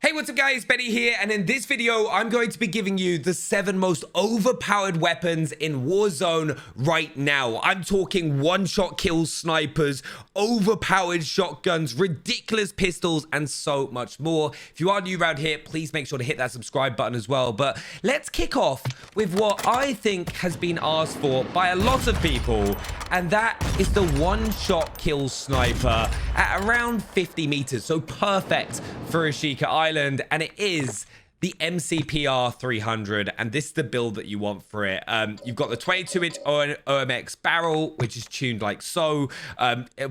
Hey, what's up guys, Benny here, and in this video, I'm going to be giving you the 7 most overpowered weapons in Warzone right now. I'm talking one-shot kill snipers, overpowered shotguns, ridiculous pistols, and so much more. If you are new around here, please make sure to hit that subscribe button as well. But let's kick off with what I think has been asked for by a lot of people, and that is the one-shot kill sniper at around 50 meters, so perfect for Ashika Island. And it is the MCPR 300, and this is the build that you want for it. You've got the 22-inch OMX barrel, which is tuned like so.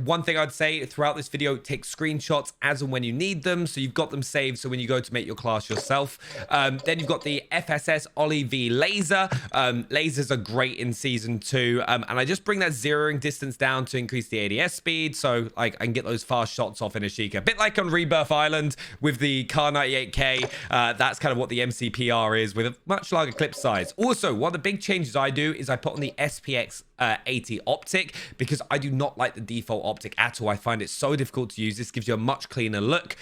One thing I'd say throughout this video, take screenshots as and when you need them, so you've got them saved, so when you go to make your class yourself. Then you've got the FSS Ollie V laser. Lasers are great in Season 2, and I just bring that zeroing distance down to increase the ADS speed, so like I can get those fast shots off in Ashika. A bit like on Rebirth Island with the Car 98K. That's kind of what the MCPR is, with a much larger clip size. Also, one of the big changes I do is I put on the SPX 80 optic, because I do not like the default optic at all. I find it so difficult to use. This gives you a much cleaner look.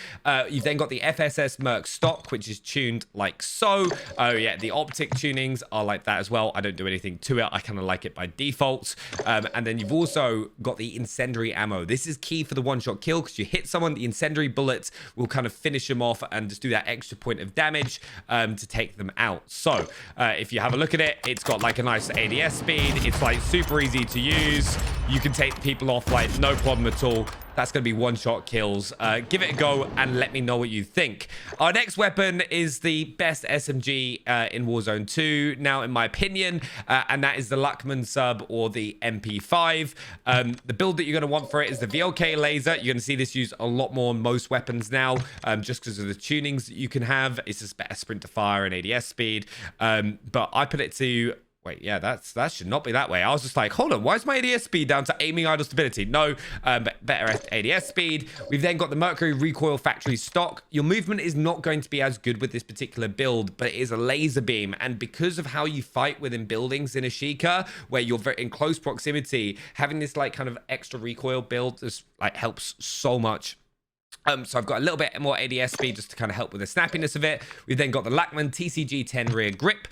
You've then got the FSS Merc stock, which is tuned like so. Oh yeah, the optic tunings are like that as well. I don't do anything to it. I kind of like it by default. And then you've also got the incendiary ammo. This is key for the one-shot kill, because you hit someone, the incendiary bullets will kind of finish them off and just do that extra point of damage to take them out. So if you have a look at it, it's got like a nice ADS speed. It's like super easy to use. You can take people off like no problem at all. That's going to be one-shot kills. Give it a go and let me know what you think. Our next weapon is the best SMG in Warzone 2 now, in my opinion, and that is the Luckman sub, or the MP5. The build that you're going to want for it is the VLK laser. You're going to see this used a lot more on most weapons now, just because of the tunings that you can have. It's just better sprint to fire and ADS speed. But I put it to... Wait, yeah, that should not be that way. I was just like, hold on, why is my ADS speed down to aiming idle stability? No, better ADS speed. We've then got the Mercury Recoil Factory stock. Your movement is not going to be as good with this particular build, but it is a laser beam. And because of how you fight within buildings in Ashika, where you're very in close proximity, having this like kind of extra recoil build just like helps so much. So I've got a little bit more ADS speed just to kind of help with the snappiness of it. We've then got the Lackman TCG-10 rear grip,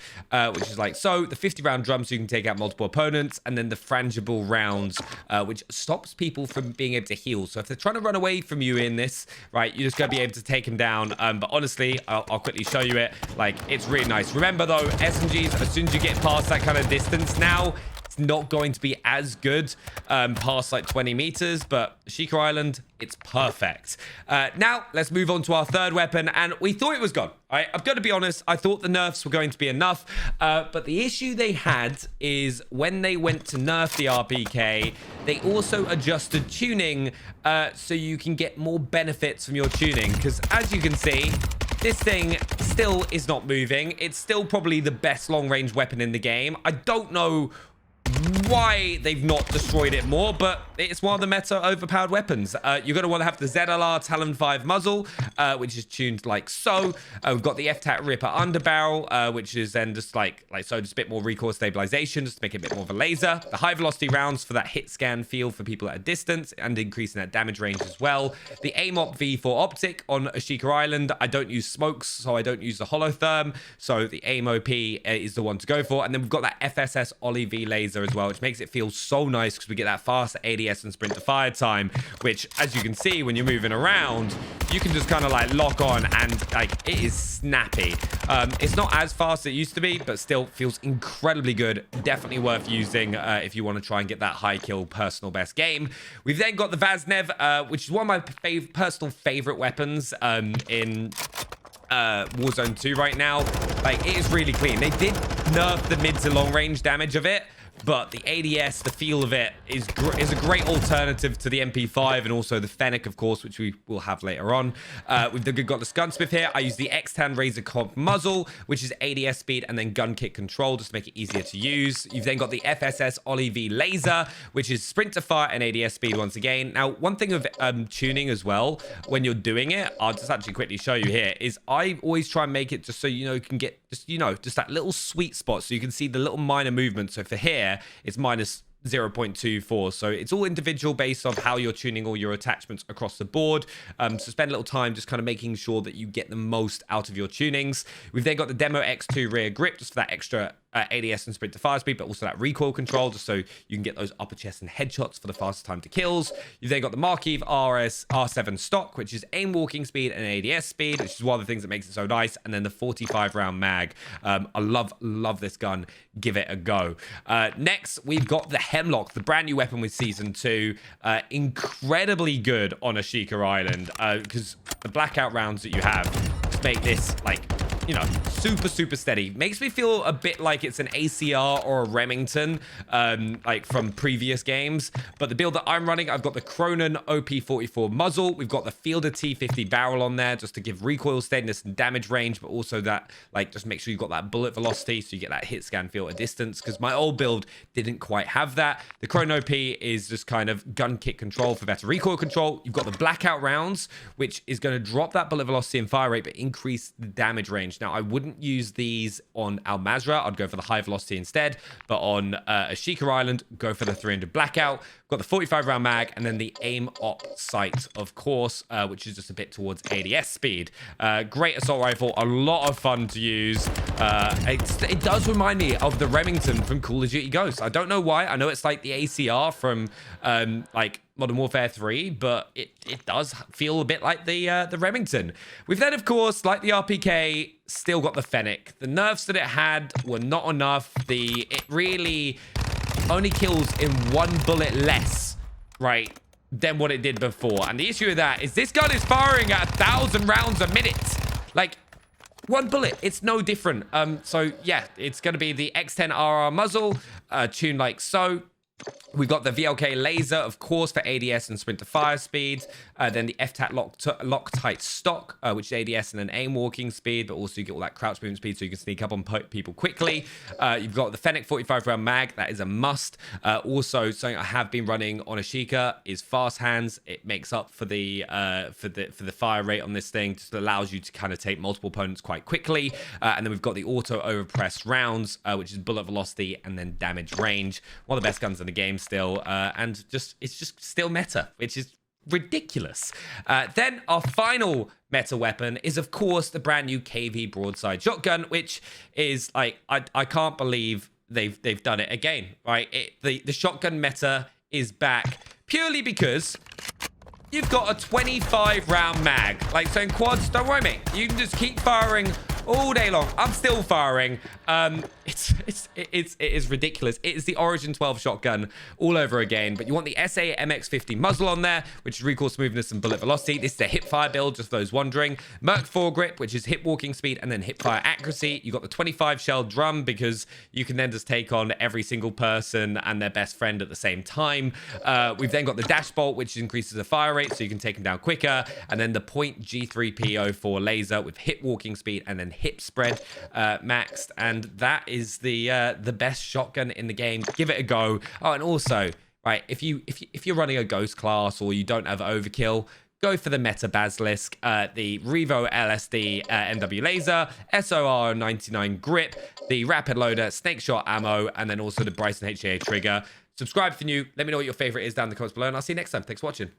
which is like so. The 50-round drum, so you can take out multiple opponents. And then the frangible rounds, which stops people from being able to heal. So if they're trying to run away from you in this, right, you're just going to be able to take them down. But honestly, I'll quickly show you it. Like, it's really nice. Remember, though, SMGs, as soon as you get past that kind of distance now, it's not going to be as good past like 20 meters, but Ashika Island, it's perfect. Now, let's move on to our third weapon, and we thought it was gone. All right, I've got to be honest, I thought the nerfs were going to be enough, but the issue they had is when they went to nerf the RPK, they also adjusted tuning so you can get more benefits from your tuning, because as you can see, this thing still is not moving. It's still probably the best long-range weapon in the game. I don't know why they've not destroyed it more, but it's one of the meta overpowered weapons. You're going to want to have the ZLR Talon 5 muzzle, which is tuned like so. We've got the FTAC Ripper underbarrel, which is then just like so, just a bit more recoil stabilization, just to make it a bit more of a laser. The high velocity rounds for that hit scan feel for people at a distance and increasing that damage range as well. The AMOP V4 optic on Ashika Island. I don't use smokes, so I don't use the holotherm, so the AMOP is the one to go for. And then we've got that FSS Ollie V laser as well, which makes it feel so nice because we get that fast ADS and sprint to fire time, which, as you can see, when you're moving around, you can just kind of like lock on, and like it is snappy. It's not as fast as it used to be, but still feels incredibly good. Definitely worth using if you want to try and get that high kill personal best game. We've then got the Vasnev, which is one of my personal favorite weapons in Warzone 2 right now. Like, it is really clean. They did nerf the mid to long range damage of it, but the ADS, the feel of it, is a great alternative to the MP5 and also the Fennec, of course, which we will have later on. We've got the Gunsmith here. I use the X-Tan Razor Comp muzzle, which is ADS speed and then gun kick control, just to make it easier to use. You've then got the FSS Ollie V laser, which is sprint to fire and ADS speed once again. Now, one thing of tuning as well, when you're doing it, I'll just actually quickly show you here, is I always try and make it just so you know you can get just that little sweet spot, so you can see the little minor movements. So for here, it's minus 0.24, so it's all individual based off how you're tuning all your attachments across the board. So spend a little time just kind of making sure that you get the most out of your tunings. We've then got the Demo X2 rear grip, just for that extra ADS and sprint to fire speed, but also that recoil control, just so you can get those upper chest and headshots for the fastest time to kills. You've then got the Marquise R7 stock, which is aim walking speed and ADS speed, which is one of the things that makes it so nice. And then the 45 round mag. I love this gun. Give it a go. Next, we've got the Hemlock, the brand new weapon with Season 2. Incredibly good on Ashika Island, because the blackout rounds that you have just make this, like, you know, super steady. Makes me feel a bit like it's an ACR or a Remington, like from previous games. But the build that I'm running, I've got the Cronin OP44 muzzle. We've got the Fielder T50 barrel on there just to give recoil steadiness and damage range, but also that, like, just make sure you've got that bullet velocity so you get that hit scan feel at distance, because my old build didn't quite have that. The Cronin OP is just kind of gun kick control for better recoil control. You've got the blackout rounds, which is going to drop that bullet velocity and fire rate, but increase the damage range. Now, I wouldn't use these on Al Mazrah. I'd go for the high velocity instead. But on Ashika Island, go for the 300 blackout. Got the 45 round mag, and then the aim op sight, of course, which is just a bit towards ADS speed. Great assault rifle, a lot of fun to use. It does remind me of the Remington from Call of Duty Ghosts. I don't know why. I know it's like the ACR from like Modern Warfare 3, but it does feel a bit like the Remington. We've then, of course, like the RPK, still got the Fennec. The nerfs that it had were not enough. It really only kills in one bullet less, right, than what it did before. And the issue with that is this gun is firing at 1,000 rounds a minute. Like, one bullet, it's no different. So yeah, it's going to be the X10RR muzzle, tuned like so. We've got the VLK laser, of course, for ADS and sprint to fire speed. Then the FTAT Loctite stock, which is ADS and an aim walking speed, but also you get all that crouch movement speed so you can sneak up on people quickly. You've got the Fennec 45 round mag. That is a must. Also, something I have been running on Ashika is fast hands. It makes up for the fire rate on this thing. Just allows you to kind of take multiple opponents quite quickly. And then we've got the auto overpress rounds, which is bullet velocity and then damage range. One of the best guns in the game still, and it's just still meta, which is ridiculous. Then our final meta weapon is, of course, the brand new KV Broadside shotgun, which is like, I can't believe they've done it again, right? The shotgun meta is back purely because you've got a 25 round mag. Like, so in quads, don't worry, mate, you can just keep firing all day long. I'm still firing. It is ridiculous. It is the Origin 12 shotgun all over again, but you want the SA MX50 muzzle on there, which is recoil smoothness and bullet velocity. This is a hip fire build, just for those wondering. Merc foregrip, which is hip walking speed and then hip fire accuracy. You got the 25 shell drum, because you can then just take on every single person and their best friend at the same time. We've then got the dash bolt, which increases the fire rate so you can take them down quicker, and then the point G3P04 laser with hip walking speed and then hip spread maxed, and that is the best shotgun in the game. Give it a go. Oh, and also, right, if you're running a ghost class or you don't have overkill, go for the Meta Basilisk, the Revo LSD MW laser, SOR 99 grip, the rapid loader, snake shot ammo, and then also the Bryson HA trigger. Subscribe if you're new. Let me know what your favorite is down in the comments below, and I'll see you next time. Thanks for watching.